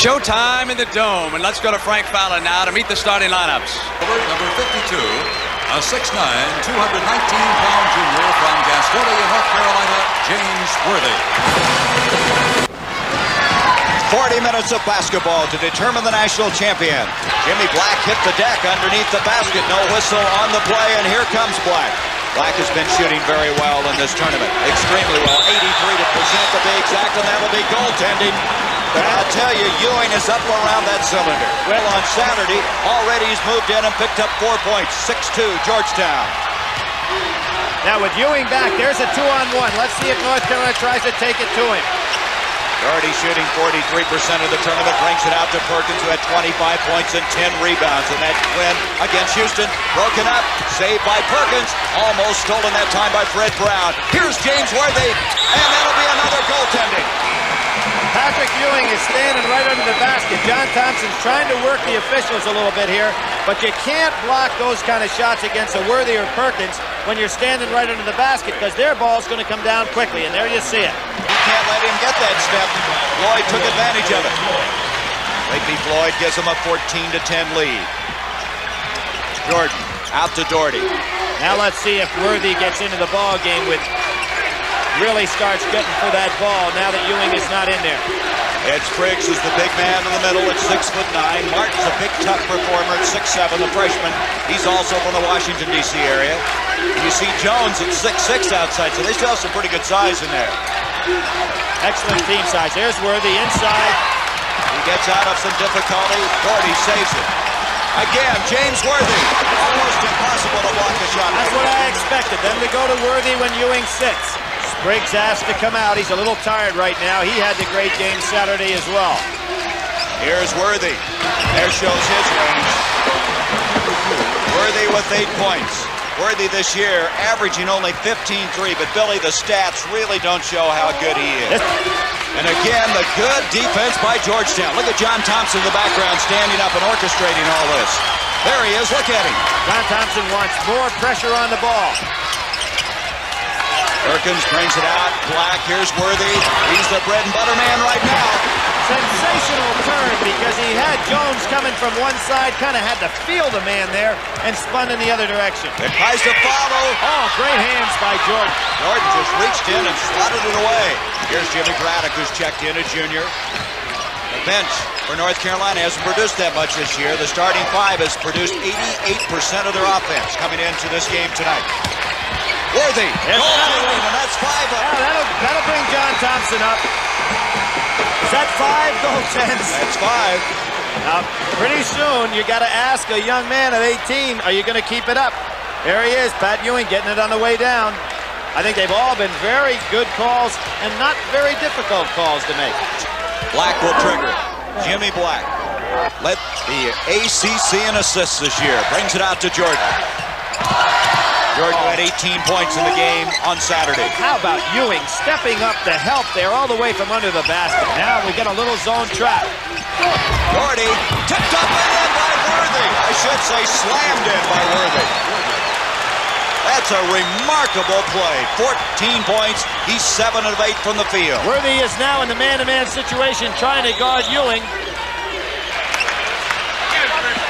Showtime in the Dome, and let's go to Frank Fowler now to meet the starting lineups. Number 52, a 6'9", 219-pound junior from Gastonia, North Carolina, James Worthy. 40 minutes of basketball to determine the national champion. Jimmy Black hit the deck underneath the basket. No whistle on the play, and here comes Black. Black has been shooting very well in this tournament. Extremely well. 83% to be exact, and that'll be goaltending. But I'll tell you, Ewing is up around that cylinder. Well, on Saturday, already he's moved in and picked up 4 points. 6-2, Georgetown. Now with Ewing back, there's a 2-on-1. Let's see if North Carolina tries to take it to him. Already shooting 43% of the tournament, brings it out to Perkins, who had 25 points and 10 rebounds. And that win against Houston, broken up, saved by Perkins, almost stolen that time by Fred Brown. Here's James Worthy, and that'll be another goaltending. Patrick Ewing is standing right under the basket. John Thompson's trying to work the officials a little bit here, but you can't block those kind of shots against a Worthy or Perkins when you're standing right under the basket, because their ball's going to come down quickly, and there you see it. You can't let him get that step. Floyd took advantage of it. Lakeby Floyd gives him a 14-10 lead. Jordan out to Doherty. Now let's see if Worthy gets into the ball game with really starts getting for that ball now that Ewing is not in there. Ed Spriggs is the big man in the middle at 6'9". Martin's a big, tough performer at 6'7", the freshman. He's also from the Washington, D.C. area. You see Jones at 6'6" outside, so they still have some pretty good size in there. Excellent team size. There's Worthy inside. He gets out of some difficulty. Doherty saves it. Again, James Worthy. Almost impossible to block the shot. That's what I expected, them to go to Worthy when Ewing sits. Spriggs asked to come out. He's a little tired right now. He had the great game Saturday as well. Here's Worthy. There shows his range. Worthy with 8 points. Worthy this year averaging only 15-3, but Billy, the stats really don't show how good he is. And again, the good defense by Georgetown. Look at John Thompson in the background standing up and orchestrating all this. There he is. Look at him. John Thompson wants more pressure on the ball. Perkins brings it out. Black, here's Worthy. He's the bread and butter man right now. Sensational turn because he had Jones coming from one side, kind of had to feel the man there, and spun in the other direction. It tries to follow. Oh, great hands by Jordan. Jordan just reached in and slotted it away. Here's Jimmy Braddock, who's checked in, a junior. The bench for North Carolina hasn't produced that much this year. The starting five has produced 88% of their offense coming into this game tonight. Worthy, yes, and that's 5 up. Yeah, that'll bring John Thompson up. Is that 5 goaltends? That's 5. Now, pretty soon, you got to ask a young man at 18, are you going to keep it up? There he is, Pat Ewing getting it on the way down. I think they've all been very good calls and not very difficult calls to make. Black will trigger. Jimmy Black led the ACC in assists this year. Brings it out to Jordan. Jordan had 18 points in the game on Saturday. How about Ewing stepping up to help there all the way from under the basket? Now we get a little zone trap. Doherty tipped up and in by Worthy. I should say slammed in by Worthy. That's a remarkable play. 14 points. He's 7 of 8 from the field. Worthy is now in the man-to-man situation trying to guard Ewing.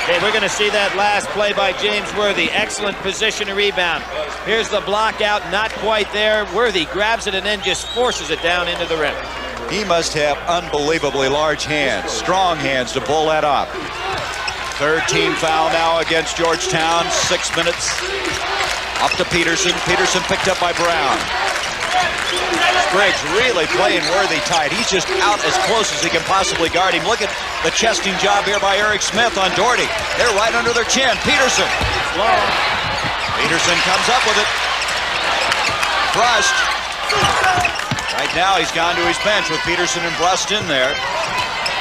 Okay, we're going to see that last play by James Worthy. Excellent position to rebound. Here's the block out, not quite there. Worthy grabs it and then just forces it down into the rim. He must have unbelievably large hands, strong hands to pull that off. Third team foul now against Georgetown. 6 minutes. Up to Peterson. Peterson picked up by Brown. Spriggs really playing Worthy tight. He's just out as close as he can possibly guard him. Look at the chesting job here by Eric Smith on Doherty. They're right under their chin. Peterson. Long. Peterson comes up with it. Brust. Right now he's gone to his bench with Peterson and Brust in there.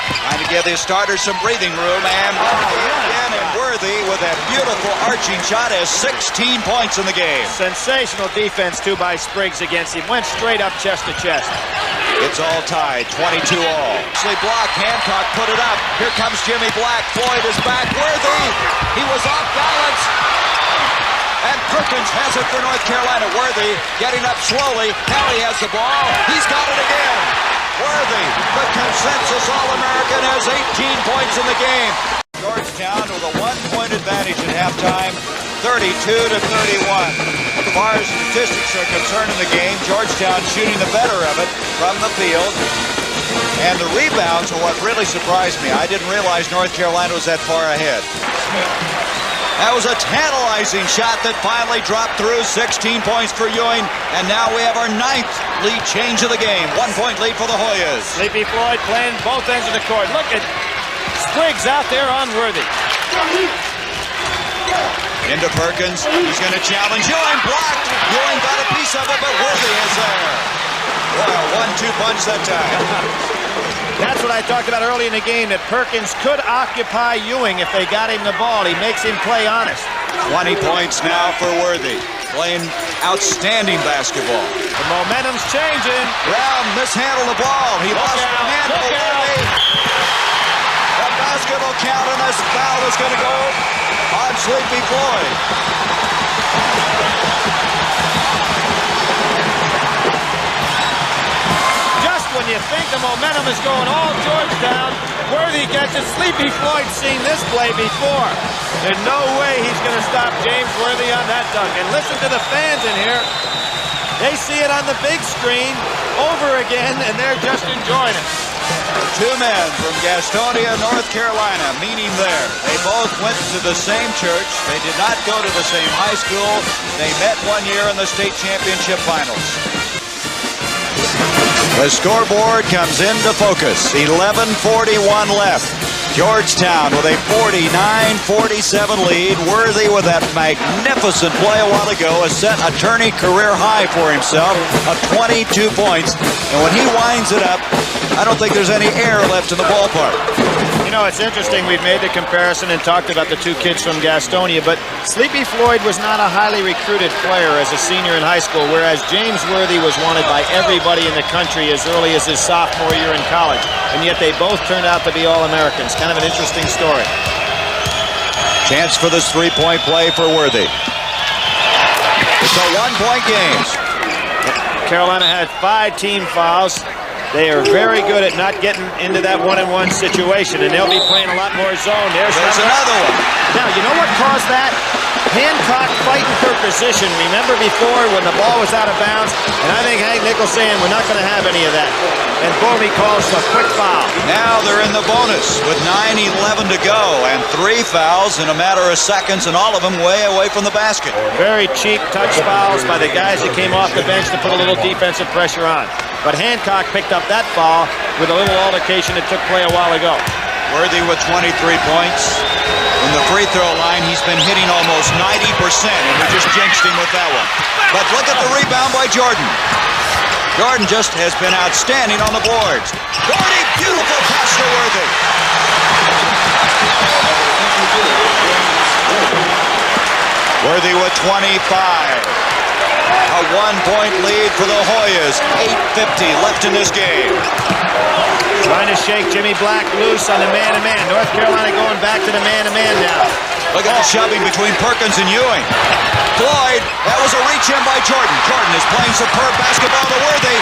Trying to give his starters some breathing room. And again, and Worthy with that beautiful arching shot has 16 points in the game. Sensational defense, too, by Spriggs against him. Went straight up chest to chest. It's all tied, 22 all. Actually blocked, Hancock put it up. Here comes Jimmy Black. Floyd is back. Worthy, he was off balance. And Perkins has it for North Carolina. Worthy getting up slowly. Now he has the ball. He's got it again. Worthy, the consensus All-American, has 18 points in the game. Georgetown with a 1-point advantage at halftime, 32-31. As far as statistics are concerned in the game, Georgetown shooting the better of it from the field. And the rebounds are what really surprised me. I didn't realize North Carolina was that far ahead. That was a tantalizing shot that finally dropped through. 16 points for Ewing, and now we have our 9th lead change of the game. 1-point lead for the Hoyas. Sleepy Floyd playing both ends of the court. Look at Spriggs out there on Worthy. Into Perkins. He's going to challenge Ewing. Blocked. Ewing got a piece of it, but Worthy is there. Well, 1-2 punch that time. That's what I talked about early in the game, that Perkins could occupy Ewing if they got him the ball. He makes him play honest. 20 points now for Worthy. Playing outstanding basketball. The momentum's changing. Brown mishandled the ball. He lost the handle. Worthy. The basket will count, and this foul is going to go on Sleepy Floyd. When you think the momentum is going all Georgetown, Worthy gets it. Sleepy Floyd's seen this play before. There's no way he's going to stop James Worthy on that dunk. And listen to the fans in here. They see it on the big screen over again, and they're just enjoying it. Two men from Gastonia, North Carolina, meeting there. They both went to the same church. They did not go to the same high school. They met one year in the state championship finals. The scoreboard comes into focus. 11:41 left. Georgetown with a 49-47 lead. Worthy with that magnificent play a while ago has set a tourney career high for himself of 22 points. And when he winds it up, I don't think there's any air left in the ballpark. You know, it's interesting. We've made the comparison and talked about the two kids from Gastonia, but Sleepy Floyd was not a highly recruited player as a senior in high school, whereas James Worthy was wanted by everybody in the country as early as his sophomore year in college, and yet they both turned out to be All-Americans. Kind of an interesting story. Chance for this three-point play for Worthy. It's a one-point game. Carolina had 5 team fouls. They are very good at not getting into that one-on-one situation, and they'll be playing a lot more zone. There's another one. Now, you know what caused that? Hancock fighting for position. Remember before when the ball was out of bounds? And I think Hank Nichols saying we're not going to have any of that. And boom, he calls a quick foul. Now they're in the bonus with 9:11 to go, and 3 fouls in a matter of seconds, and all of them way away from the basket. Very cheap touch fouls by the guys that came off the bench to put a little defensive pressure on. But Hancock picked up that foul with a little altercation that took play a while ago. Worthy with 23 points. From the free throw line, he's been hitting almost 90%, and we just jinxed him with that one. But look at the rebound by Jordan. Jordan just has been outstanding on the boards. Gordy, beautiful pass to Worthy. Worthy with 25. A 1-point lead for the Hoyas. 8:50 left in this game. Trying to shake Jimmy Black loose on the man-to-man. North Carolina going back to the man-to-man now. Look at the shoving between Perkins and Ewing. Floyd, that was a reach in by Jordan. Jordan is playing superb basketball to Worthy.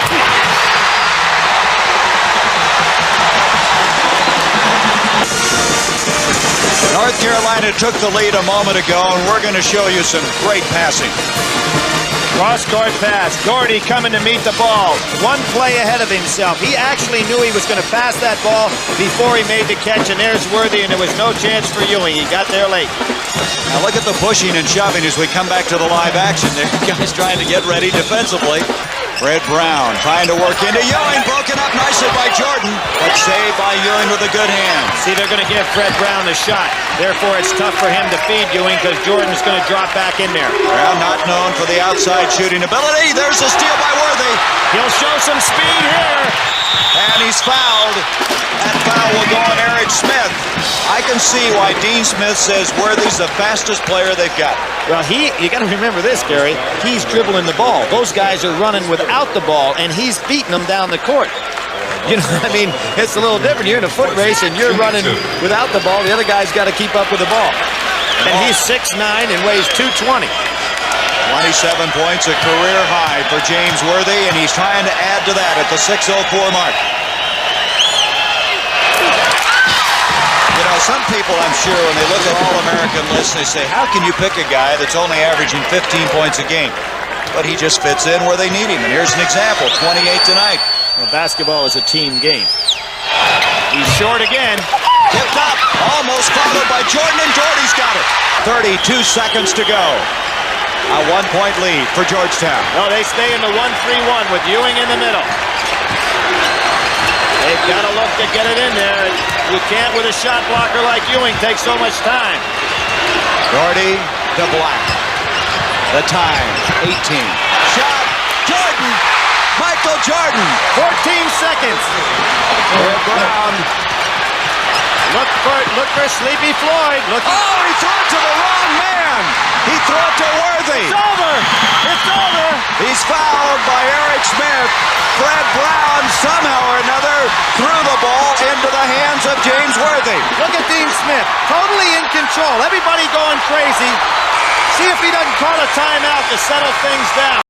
North Carolina took the lead a moment ago, and we're going to show you some great passing. Cross-court pass. Gordy coming to meet the ball. One play ahead of himself. He actually knew he was going to pass that ball before he made the catch, and there's Worthy, and there was no chance for Ewing. He got there late. Now look at the pushing and shoving as we come back to the live action. There, guys trying to get ready defensively. Fred Brown trying to work into Ewing. Broken up nicely by Jordan, but saved by Ewing with a good hand. See, they're going to give Fred Brown the shot. Therefore, it's tough for him to feed Ewing because Jordan's going to drop back in there. Brown not known for the outside shooting ability. There's a steal by Worthy. He'll show some speed here. And he's fouled. That foul will go on Eric Smith. I can see why Dean Smith says Worthy's the fastest player they've got. Well, you got to remember this, Gary. He's dribbling the ball. Those guys are running without the ball, and he's beating them down the court. You know, I mean, it's a little different. You're in a foot race, and you're running without the ball. The other guy's got to keep up with the ball. And he's 6'9" and weighs 220. 27 points, a career high for James Worthy, and he's trying to add to that at the 6:04 mark. some people, I'm sure, when they look at All-American lists, they say, how can you pick a guy that's only averaging 15 points a game? But he just fits in where they need him. And here's an example, 28 tonight. Well, basketball is a team game. He's short again. Tipped up, almost followed by Jordan, and Jordy's got it. 32 seconds to go. A 1-point lead for Georgetown. No, they stay in the 1-3-1 with Ewing in the middle. They've got to look to get it in there. You can't with a shot blocker like Ewing take so much time. Jordy to Black. The time, 18. Shot, Jordan, Michael Jordan. 14 seconds. Brown. Look for Sleepy Floyd. Oh, he threw it to the wrong man. He threw it to Worthy. It's over. It's over. He's fouled by Eric Smith. Fred Brown somehow or another threw the ball into the hands of James Worthy. Look at Dean Smith, totally in control. Everybody going crazy. See if he doesn't call a timeout to settle things down.